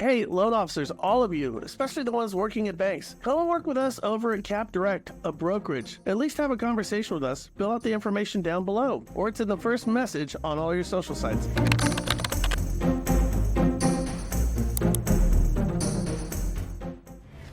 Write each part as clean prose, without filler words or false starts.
Hey, loan officers, all of you, especially the ones working at banks, come and work with us over at Cap Direct, a brokerage. At least have a conversation with us. Fill out the information down below, or it's in the first message on all your social sites.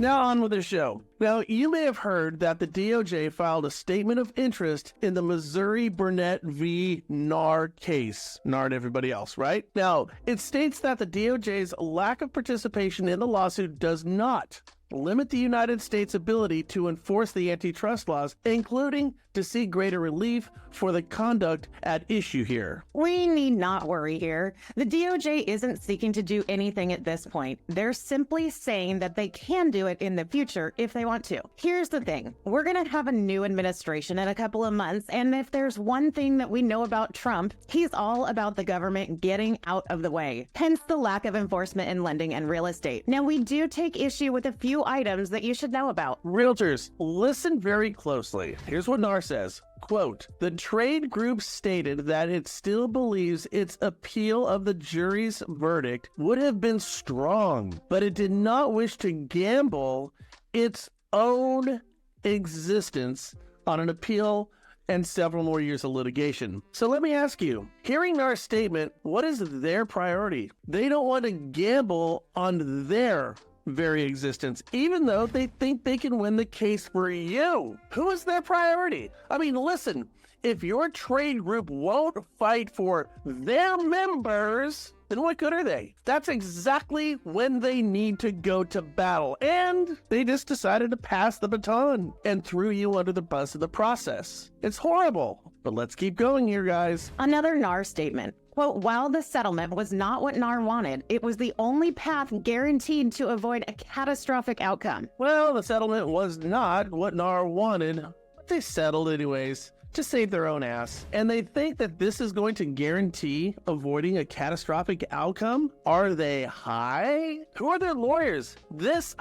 Now on with the show. Now, you may have heard that the DOJ filed a statement of interest in the Missouri Burnett v. NAR case. NAR and everybody else, right? Now, it states that the DOJ's lack of participation in the lawsuit does not limit the United States' ability to enforce the antitrust laws, including to seek greater relief for the conduct at issue here. We need not worry here. The DOJ isn't seeking to do anything at this point. They're simply saying that they can do it in the future if they want to. Here's the thing. We're going to have a new administration in a couple of months, and if there's one thing that we know about Trump, he's all about the government getting out of the way. Hence the lack of enforcement in lending and real estate. Now, we do take issue with a few items that you should know about. Realtors, listen very closely. Here's what NAR says. Quote, the trade group stated that it still believes its appeal of the jury's verdict would have been strong, but it did not wish to gamble its own existence on an appeal and several more years of litigation. So let me ask you, hearing NAR statement, what is their priority? They don't want to gamble on their very existence, even though they think they can win the case for you. Who is their priority? I mean, listen, if your trade group won't fight for their members, then what good are they? That's exactly when they need to go to battle. And they just decided to pass the baton and threw you under the bus in the process. It's horrible. But let's keep going here, guys. Another NAR statement. Quote, while the settlement was not what NAR wanted, it was the only path guaranteed to avoid a catastrophic outcome. Well, the settlement was not what NAR wanted, but they settled anyways to save their own ass. And they think that this is going to guarantee avoiding a catastrophic outcome? Are they high? Who are their lawyers? This,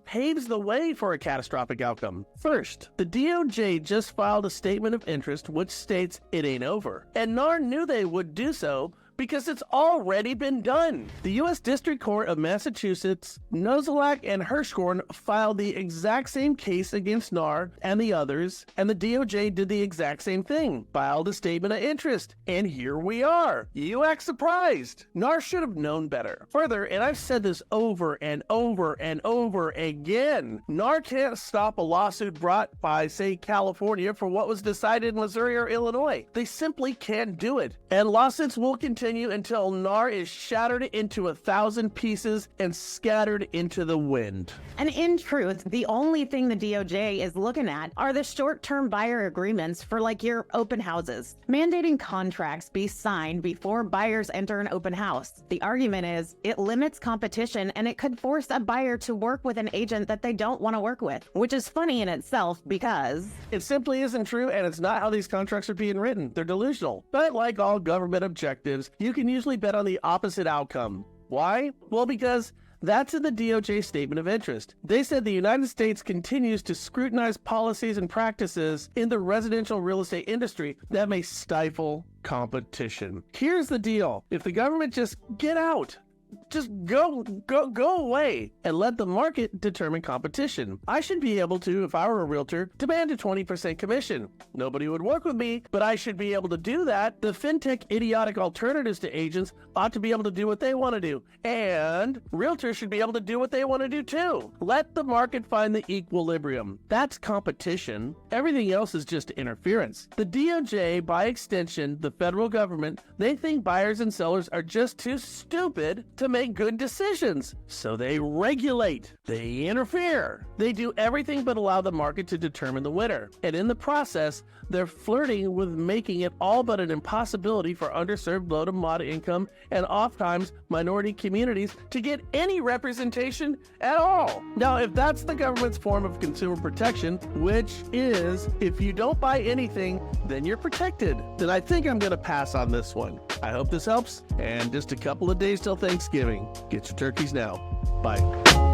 paves the way for a catastrophic outcome. First, the DOJ just filed a statement of interest which states it ain't over. And NAR knew they would do so because it's already been done. The U.S. District Court of Massachusetts, Nozelak and Hirschhorn filed the exact same case against NAR and the others, and the DOJ did the exact same thing, filed a statement of interest, and here we are. You act surprised. NAR should have known better. Further, and I've said this over and over and over again, NAR can't stop a lawsuit brought by, say, California for what was decided in Missouri or Illinois. They simply can't do it. And lawsuits will continue until NAR is shattered into 1,000 pieces and scattered into the wind. And in truth, the only thing the DOJ is looking at are the short-term buyer agreements for like your open houses. Mandating contracts be signed before buyers enter an open house. The argument is it limits competition and it could force a buyer to work with an agent that they don't want to work with, which is funny in itself because it simply isn't true, and it's not how these contracts are being written. They're delusional. But like all government objectives, you can usually bet on the opposite outcome. Why? Well, because that's in the DOJ Statement of Interest. They said the United States continues to scrutinize policies and practices in the residential real estate industry that may stifle competition. Here's the deal. If the government just get out, just go away and let the market determine competition. I should be able to, if I were a realtor, demand a 20% commission. Nobody would work with me, but I should be able to do that. The fintech idiotic alternatives to agents ought to be able to do what they want to do. And realtors should be able to do what they want to do too. Let the market find the equilibrium. That's competition. Everything else is just interference. The DOJ, by extension, the federal government, they think buyers and sellers are just too stupid to make good decisions. So they regulate, they interfere, they do everything but allow the market to determine the winner. And in the process, they're flirting with making it all but an impossibility for underserved, low to moderate income, and oftentimes minority communities to get any representation at all. Now, if that's the government's form of consumer protection, which is if you don't buy anything, then you're protected, then I think I'm going to pass on this one. I hope this helps, and just a couple of days till Thanksgiving. Get your turkeys now. Bye.